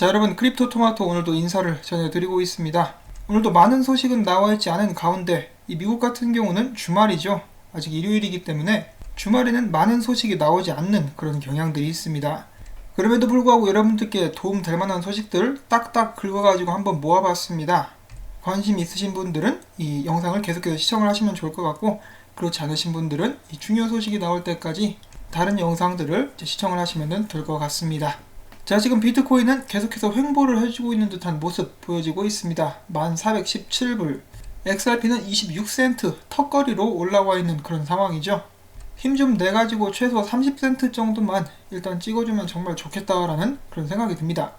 자, 여러분, 크립토 토마토 오늘도 인사를 전해드리고 있습니다. 오늘도 많은 소식은 나와있지 않은 가운데 이 미국 같은 경우는 주말이죠. 아직 일요일이기 때문에 주말에는 많은 소식이 나오지 않는 그런 경향들이 있습니다. 그럼에도 불구하고 여러분들께 도움될 만한 소식들 딱딱 긁어가지고 한번 모아봤습니다. 관심 있으신 분들은 이 영상을 계속해서 시청을 하시면 좋을 것 같고, 그렇지 않으신 분들은 이 중요 소식이 나올 때까지 다른 영상들을 시청을 하시면 될 것 같습니다. 자, 지금 비트코인은 계속해서 횡보를 해주고 있는 듯한 모습 보여지고 있습니다. 1417불, XRP는 26센트 턱걸이로 올라와 있는 그런 상황이죠. 힘 좀 내가지고 최소 30센트 정도만 일단 찍어주면 정말 좋겠다라는 그런 생각이 듭니다.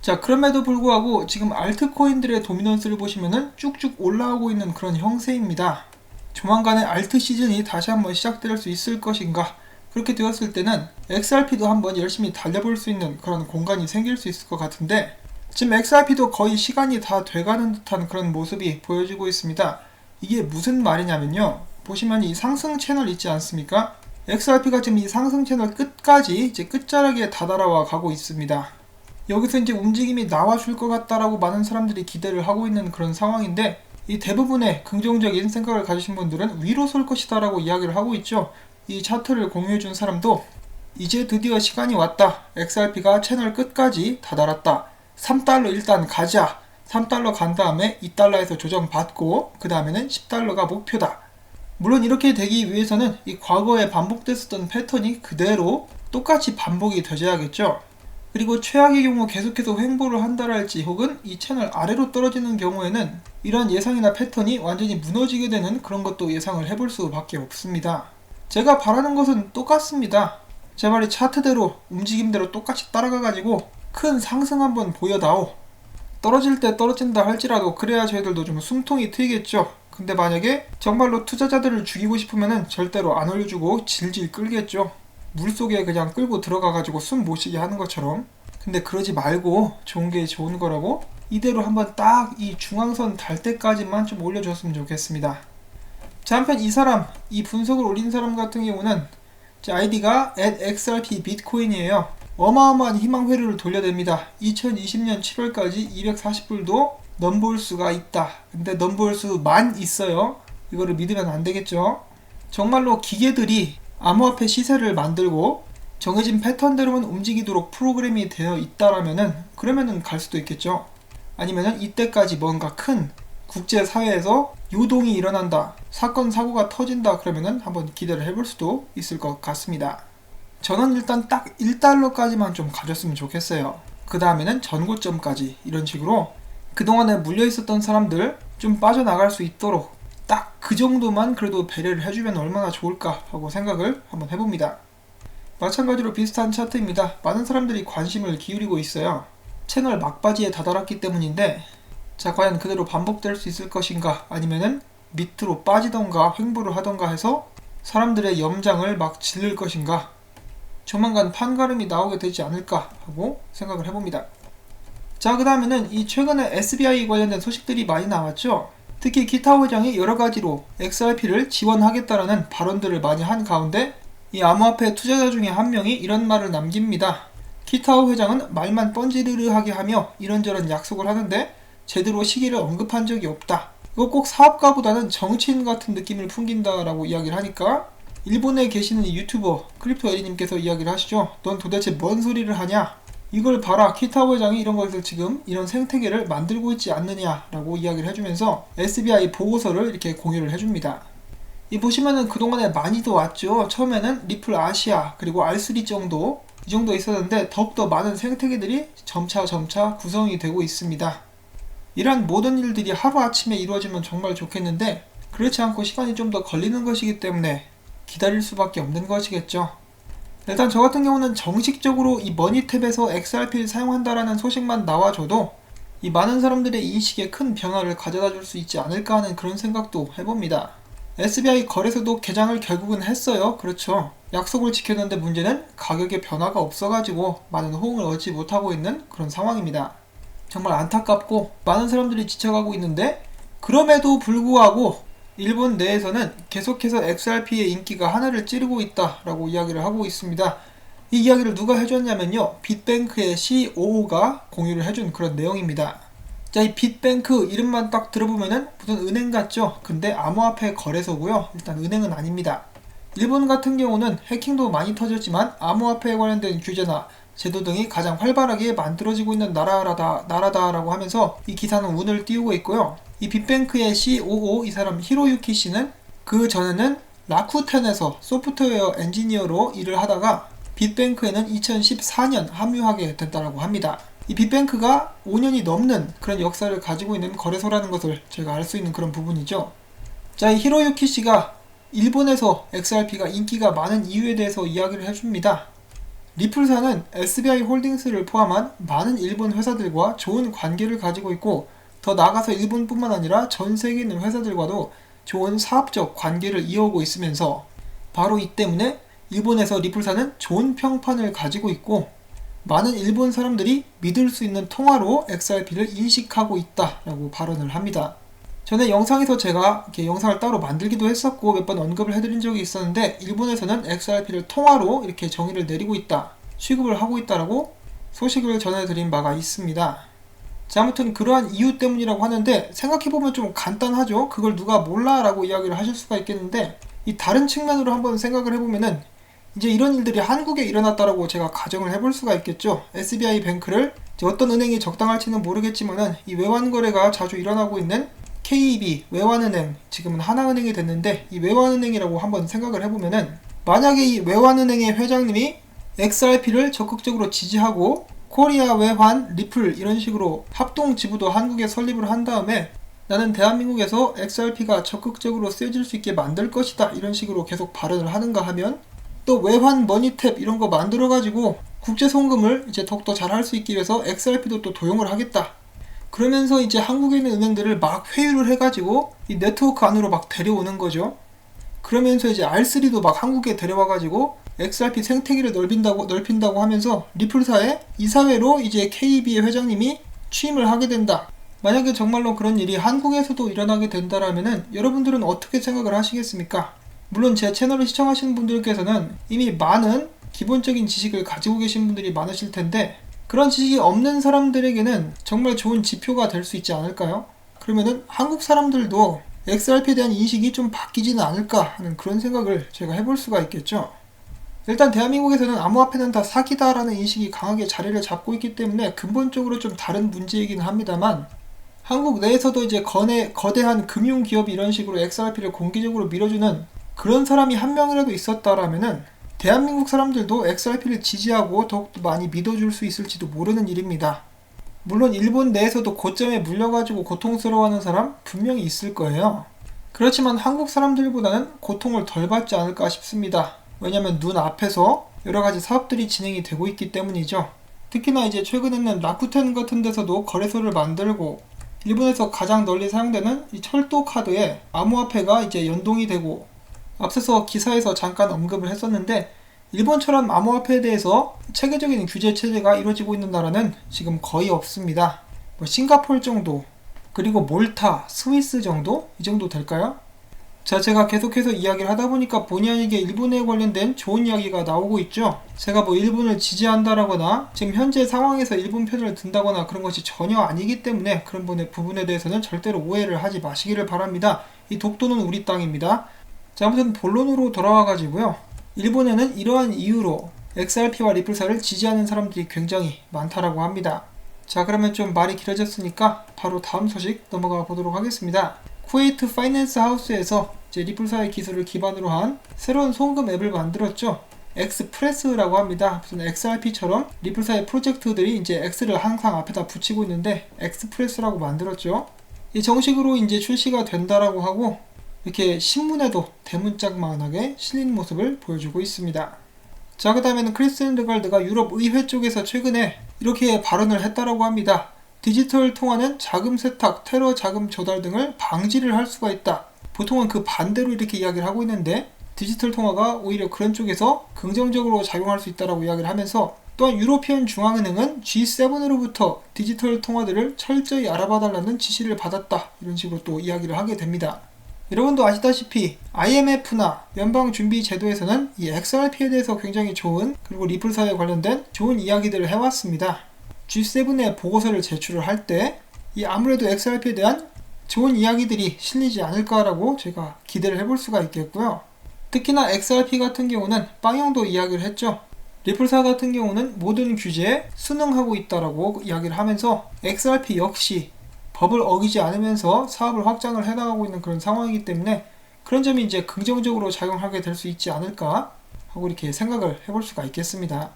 자, 그럼에도 불구하고 지금 알트코인들의 도미넌스를 보시면은 쭉쭉 올라오고 있는 그런 형세입니다. 조만간에 알트 시즌이 다시 한번 시작될 수 있을 것인가? 그렇게 되었을 때는 XRP도 한번 열심히 달려볼 수 있는 그런 공간이 생길 수 있을 것 같은데, 지금 XRP도 거의 시간이 다 돼가는 듯한 그런 모습이 보여지고 있습니다. 이게 무슨 말이냐면요, 보시면 이 상승 채널 있지 않습니까? XRP가 지금 이 상승 채널 끝까지 이제 끝자락에 다다라와 가고 있습니다. 여기서 이제 움직임이 나와줄 것 같다라고 많은 사람들이 기대를 하고 있는 그런 상황인데, 이 대부분의 긍정적인 생각을 가지신 분들은 위로 쏠 것이다 라고 이야기를 하고 있죠. 이 차트를 공유해준 사람도 이제 드디어 시간이 왔다, XRP가 채널 끝까지 다다랐다, 3달러 일단 가자, 3달러 간 다음에 2달러에서 조정받고 그 다음에는 10달러가 목표다. 물론 이렇게 되기 위해서는 이 과거에 반복됐었던 패턴이 그대로 똑같이 반복이 되져야겠죠. 그리고 최악의 경우 계속해서 횡보를 한다랄지 혹은 이 채널 아래로 떨어지는 경우에는 이러한 예상이나 패턴이 완전히 무너지게 되는 그런 것도 예상을 해볼 수밖에 없습니다. 제가 바라는 것은 똑같습니다. 제발 이 차트대로 움직임대로 똑같이 따라가가지고 큰 상승 한번 보여다오. 떨어질 때 떨어진다 할지라도 그래야 저희들도 좀 숨통이 트이겠죠. 근데 만약에 정말로 투자자들을 죽이고 싶으면은 절대로 안 올려주고 질질 끌겠죠. 물속에 그냥 끌고 들어가가지고 숨 못 쉬게 하는 것처럼. 근데 그러지 말고 좋은 게 좋은 거라고 이대로 한번 딱 이 중앙선 달 때까지만 좀 올려줬으면 좋겠습니다. 자, 한편 이 사람, 이 분석을 올린 사람 같은 경우는 제 아이디가 @xrpbitcoin이에요. 어마어마한 희망 회로를 돌려댑니다. 2020년 7월까지 240불도 넘볼 수가 있다. 근데 넘볼 수만 있어요. 이거를 믿으면 안 되겠죠. 정말로 기계들이 암호화폐 시세를 만들고 정해진 패턴대로만 움직이도록 프로그램이 되어 있다라면은 그러면은 갈 수도 있겠죠. 아니면은 이때까지 뭔가 큰 국제사회에서 요동이 일어난다, 사건 사고가 터진다, 그러면은 한번 기대를 해볼 수도 있을 것 같습니다. 저는 일단 딱 1달러까지만 좀 가졌으면 좋겠어요. 그 다음에는 전고점까지, 이런 식으로 그동안에 물려있었던 사람들 좀 빠져나갈 수 있도록 딱 그 정도만 그래도 배려를 해주면 얼마나 좋을까 하고 생각을 한번 해봅니다. 마찬가지로 비슷한 차트입니다. 많은 사람들이 관심을 기울이고 있어요. 채널 막바지에 다다랐기 때문인데, 자, 과연 그대로 반복될 수 있을 것인가, 아니면은 밑으로 빠지던가 횡보를 하던가 해서 사람들의 염장을 막 질릴 것인가, 조만간 판가름이 나오게 되지 않을까 하고 생각을 해봅니다. 자, 그 다음에는 이 최근에 SBI 관련된 소식들이 많이 나왔죠. 특히 키타오 회장이 여러가지로 XRP를 지원하겠다라는 발언들을 많이 한 가운데 이 암호화폐 투자자 중에 한 명이 이런 말을 남깁니다. 키타오 회장은 말만 뻔지르르하게 하며 이런저런 약속을 하는데 제대로 시기를 언급한 적이 없다. 이거 꼭 사업가보다는 정치인 같은 느낌을 풍긴다라고 이야기를 하니까 일본에 계시는 이 유튜버 크립토 에리님께서 이야기를 하시죠. 넌 도대체 뭔 소리를 하냐? 이걸 봐라, 키타오 회장이 이런 것을 지금 이런 생태계를 만들고 있지 않느냐라고 이야기를 해주면서 SBI 보고서를 이렇게 공유를 해줍니다. 이 보시면은 그동안에 많이도 왔죠. 처음에는 리플 아시아 그리고 R3 정도, 이 정도 있었는데 더욱더 많은 생태계들이 점차 구성이 되고 있습니다. 이러한 모든 일들이 하루아침에 이루어지면 정말 좋겠는데 그렇지 않고 시간이 좀 더 걸리는 것이기 때문에 기다릴 수밖에 없는 것이겠죠. 일단 저 같은 경우는 정식적으로 이 머니탭에서 XRP를 사용한다라는 소식만 나와줘도 이 많은 사람들의 인식에 큰 변화를 가져다 줄 수 있지 않을까 하는 그런 생각도 해봅니다. SBI 거래소도 개장을 결국은 했어요. 그렇죠. 약속을 지켰는데 문제는 가격에 변화가 없어가지고 많은 호응을 얻지 못하고 있는 그런 상황입니다. 정말 안타깝고 많은 사람들이 지쳐가고 있는데, 그럼에도 불구하고 일본 내에서는 계속해서 XRP의 인기가 하늘을 찌르고 있다라고 이야기를 하고 있습니다. 이 이야기를 누가 해줬냐면요, 빅뱅크의 COO가 공유를 해준 그런 내용입니다. 자, 이 빅뱅크 이름만 딱 들어보면은 무슨 은행 같죠? 근데 암호화폐 거래소고요. 일단 은행은 아닙니다. 일본 같은 경우는 해킹도 많이 터졌지만 암호화폐에 관련된 규제나 제도 등이 가장 활발하게 만들어지고 있는 나라다라고 하면서 이 기사는 운을 띄우고 있고요. 이 빅뱅크의 COO 이 사람 히로유키 씨는 그 전에는 라쿠텐에서 소프트웨어 엔지니어로 일을 하다가 빅뱅크에는 2014년 합류하게 됐다고 합니다. 이 빅뱅크가 5년이 넘는 그런 역사를 가지고 있는 거래소라는 것을 저희가 알 수 있는 그런 부분이죠. 자, 이 히로유키 씨가 일본에서 XRP가 인기가 많은 이유에 대해서 이야기를 해줍니다. 리플사는 SBI 홀딩스를 포함한 많은 일본 회사들과 좋은 관계를 가지고 있고, 더 나아가서 일본뿐만 아니라 전 세계 있는 회사들과도 좋은 사업적 관계를 이어오고 있으면서 바로 이 때문에 일본에서 리플사는 좋은 평판을 가지고 있고 많은 일본 사람들이 믿을 수 있는 통화로 XRP를 인식하고 있다라고 발언을 합니다. 전에 영상에서 제가 이렇게 영상을 따로 만들기도 했었고 몇 번 언급을 해드린 적이 있었는데, 일본에서는 XRP를 통화로 이렇게 정의를 내리고 있다, 취급을 하고 있다라고 소식을 전해드린 바가 있습니다. 자, 아무튼 그러한 이유 때문이라고 하는데 생각해보면 좀 간단하죠. 그걸 누가 몰라 라고 이야기를 하실 수가 있겠는데, 이 다른 측면으로 한번 생각을 해보면은 이제 이런 일들이 한국에 일어났다라고 제가 가정을 해볼 수가 있겠죠. SBI 뱅크를 어떤 은행이 적당할지는 모르겠지만은 이 외환 거래가 자주 일어나고 있는 KB 외환은행, 지금은 하나은행이 됐는데 이 외환은행이라고 한번 생각을 해보면은, 만약에 이 외환은행의 회장님이 XRP를 적극적으로 지지하고 코리아 외환 리플 이런 식으로 합동 지부도 한국에 설립을 한 다음에 나는 대한민국에서 XRP가 적극적으로 쓰여질 수 있게 만들 것이다 이런 식으로 계속 발언을 하는가 하면, 또 외환 머니탭 이런 거 만들어 가지고 국제 송금을 이제 더욱더 잘 할 수 있기 위해서 XRP도 또 도용을 하겠다, 그러면서 이제 한국에 있는 은행들을 막 회유를 해가지고 이 네트워크 안으로 막 데려오는 거죠. 그러면서 이제 R3도 막 한국에 데려와가지고 XRP 생태계를 넓힌다고 하면서 리플사의 이사회로 이제 KB의 회장님이 취임을 하게 된다. 만약에 정말로 그런 일이 한국에서도 일어나게 된다라면은 여러분들은 어떻게 생각을 하시겠습니까? 물론 제 채널을 시청하시는 분들께서는 이미 많은 기본적인 지식을 가지고 계신 분들이 많으실 텐데, 그런 지식이 없는 사람들에게는 정말 좋은 지표가 될 수 있지 않을까요? 그러면은 한국 사람들도 XRP에 대한 인식이 좀 바뀌지는 않을까 하는 그런 생각을 제가 해볼 수가 있겠죠. 일단 대한민국에서는 암호화폐는 다 사기다라는 인식이 강하게 자리를 잡고 있기 때문에 근본적으로 좀 다른 문제이긴 합니다만, 한국 내에서도 이제 거대한 금융기업이 이런 식으로 XRP를 공개적으로 밀어주는 그런 사람이 한 명이라도 있었다라면은 대한민국 사람들도 XRP를 지지하고 더욱더 많이 믿어줄 수 있을지도 모르는 일입니다. 물론 일본 내에서도 고점에 물려가지고 고통스러워하는 사람 분명히 있을 거예요. 그렇지만 한국 사람들보다는 고통을 덜 받지 않을까 싶습니다. 왜냐면 눈앞에서 여러가지 사업들이 진행이 되고 있기 때문이죠. 특히나 이제 최근에는 라쿠텐 같은 데서도 거래소를 만들고, 일본에서 가장 널리 사용되는 이 철도 카드에 암호화폐가 이제 연동이 되고, 앞서서 기사에서 잠깐 언급을 했었는데 일본처럼 암호화폐에 대해서 체계적인 규제 체제가 이루어지고 있는 나라는 지금 거의 없습니다. 싱가포르 정도, 그리고 몰타, 스위스 정도? 이 정도 될까요? 자, 제가 계속해서 이야기를 하다 보니까 본의 아니게 일본에 관련된 좋은 이야기가 나오고 있죠. 제가 일본을 지지한다라거나 지금 현재 상황에서 일본 편을 든다거나 그런 것이 전혀 아니기 때문에 그런 부분에 대해서는 절대로 오해를 하지 마시기를 바랍니다. 이 독도는 우리 땅입니다. 자, 아무튼 본론으로 돌아와가지고요, 일본에는 이러한 이유로 XRP와 리플사를 지지하는 사람들이 굉장히 많다라고 합니다. 자, 그러면 좀 말이 길어졌으니까 바로 다음 소식 넘어가 보도록 하겠습니다. 쿠웨이트 파이낸스 하우스에서 이제 리플사의 기술을 기반으로 한 새로운 송금 앱을 만들었죠. 엑스프레스라고 합니다. 무슨 XRP처럼 리플사의 프로젝트들이 이제 X를 항상 앞에다 붙이고 있는데 엑스프레스라고 만들었죠. 이 정식으로 이제 출시가 된다라고 하고, 이렇게 신문에도 대문짝만하게 실린 모습을 보여주고 있습니다. 자, 그 다음에는 크리스틴 르갈드가 유럽 의회 쪽에서 최근에 이렇게 발언을 했다라고 합니다. 디지털 통화는 자금 세탁, 테러 자금 조달 등을 방지를 할 수가 있다. 보통은 그 반대로 이렇게 이야기를 하고 있는데 디지털 통화가 오히려 그런 쪽에서 긍정적으로 작용할 수 있다라고 이야기를 하면서, 또한 유로피언 중앙은행은 G7으로부터 디지털 통화들을 철저히 알아봐달라는 지시를 받았다, 이런 식으로 또 이야기를 하게 됩니다. 여러분도 아시다시피 IMF나 연방준비제도에서는 이 XRP에 대해서 굉장히 좋은, 그리고 리플사에 관련된 좋은 이야기들을 해왔습니다. G7의 보고서를 제출을 할 때 이 아무래도 XRP에 대한 좋은 이야기들이 실리지 않을까라고 제가 기대를 해볼 수가 있겠고요. 특히나 XRP 같은 경우는 빵형도 이야기를 했죠. 리플사 같은 경우는 모든 규제에 순응하고 있다라고 이야기를 하면서 XRP 역시 법을 어기지 않으면서 사업을 확장을 해나가고 있는 그런 상황이기 때문에 그런 점이 이제 긍정적으로 작용하게 될 수 있지 않을까 하고 이렇게 생각을 해볼 수가 있겠습니다.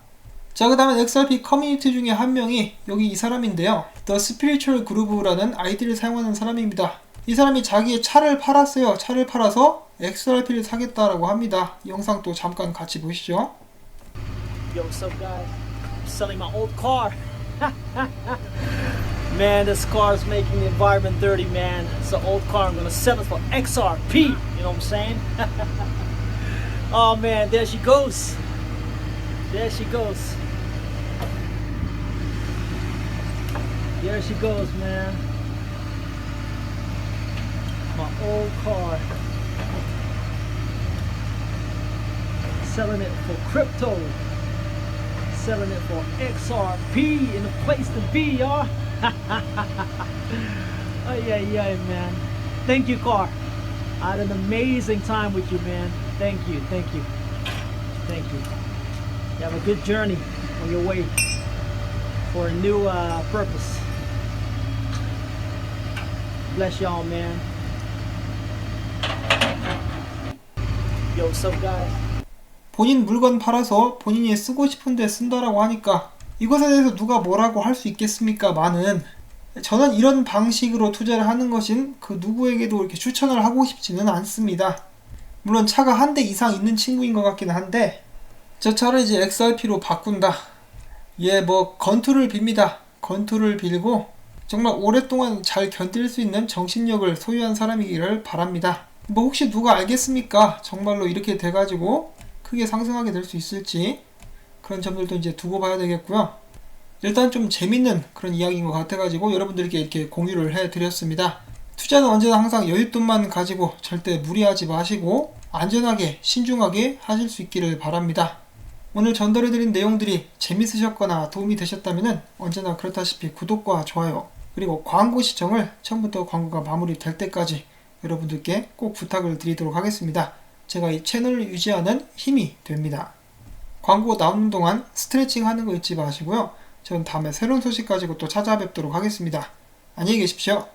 자, 그 다음에 XRP 커뮤니티 중에 한 명이 여기 이 사람인데요. The Spiritual Groove라는 아이디를 사용하는 사람입니다. 이 사람이 자기의 차를 팔았어요. 차를 팔아서 XRP를 사겠다라고 합니다. 이 영상 또 잠깐 같이 보시죠. Yo, what's up, guys? I'm selling my old car. Man, this car is making the environment dirty, man. It's an old car. I'm gonna sell it for XRP. You know what I'm saying? Oh man, there she goes. There she goes. There she goes, man. My old car. Selling it for crypto. Selling it for XRP in the place to be, y'all. Oh yeah, man. Thank you, car. I had an amazing time with you, man. Thank you. You have a good journey on your way for a new purpose. Bless y'all, man. Yo, what's up, guys? 본인 물건 팔아서 본인이 쓰고 싶은데 쓴다라고 하니까 이것에 대해서 누가 뭐라고 할 수 있겠습니까? 저는 이런 방식으로 투자를 하는 것인 그 누구에게도 이렇게 추천을 하고 싶지는 않습니다. 물론 차가 한 대 이상 있는 친구인 것 같기는 한데 저 차를 이제 XRP로 바꾼다. 건투를 빕니다. 건투를 빌고 정말 오랫동안 잘 견딜 수 있는 정신력을 소유한 사람이기를 바랍니다. 혹시 누가 알겠습니까? 정말로 이렇게 돼가지고 크게 상승하게 될 수 있을지 그런 점들도 이제 두고 봐야 되겠고요. 일단 좀 재밌는 그런 이야기인 것 같아가지고 여러분들께 이렇게 공유를 해드렸습니다. 투자는 언제나 항상 여윳돈만 가지고 절대 무리하지 마시고 안전하게 신중하게 하실 수 있기를 바랍니다. 오늘 전달해드린 내용들이 재밌으셨거나 도움이 되셨다면 언제나 그렇다시피 구독과 좋아요 그리고 광고 시청을 처음부터 광고가 마무리될 때까지 여러분들께 꼭 부탁을 드리도록 하겠습니다. 제가 이 채널을 유지하는 힘이 됩니다. 광고 나오는 동안 스트레칭 하는 거 잊지 마시고요. 전 다음에 새로운 소식 가지고 또 찾아뵙도록 하겠습니다. 안녕히 계십시오.